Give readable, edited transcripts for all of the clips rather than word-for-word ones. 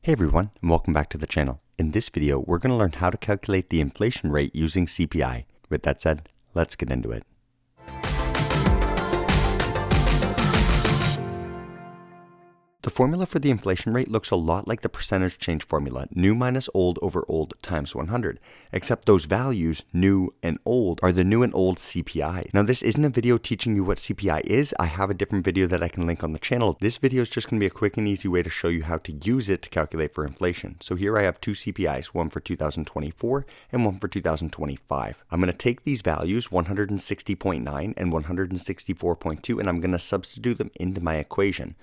Hey everyone, and welcome back to the channel. In this video, we're going to learn how to calculate the inflation rate using CPI. With that said, let's get into it. The formula for the inflation rate looks a lot like the percentage change formula, new minus old over old times 100, except those values, new and old, are the new and old CPI. Now this isn't a video teaching you what CPI is. I have a different video that I can link on the channel. This video is just going to be a quick and easy way to show you how to use it to calculate for inflation. So here I have two CPIs, one for 2024 and one for 2025. I'm going to take these values, 160.9 and 164.2, and I'm going to substitute them into my equation.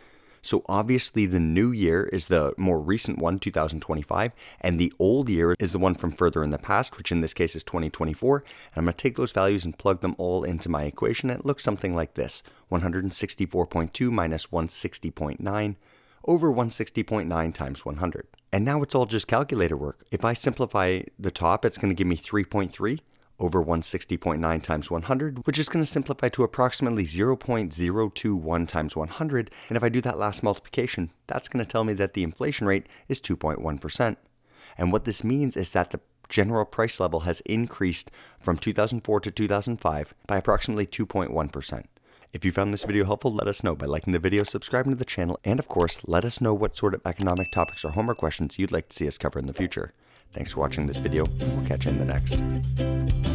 So obviously the new year is the more recent one, 2025, and the old year is the one from further in the past, which in this case is 2024. And I'm going to take those values and plug them all into my equation. And it looks something like this: 164.2 minus 160.9 over 160.9 times 100. And now it's all just calculator work. If I simplify the top, it's going to give me 3.3 over 160.9 times 100, which is going to simplify to approximately 0.021 times 100. And if I do that last multiplication, that's going to tell me that the inflation rate is 2.1%. And what this means is that the general price level has increased from 2004 to 2005 by approximately 2.1%. If you found this video helpful, let us know by liking the video, subscribing to the channel, and of course, let us know what sort of economic topics or homework questions you'd like to see us cover in the future. Thanks for watching this video, and we'll catch you in the next.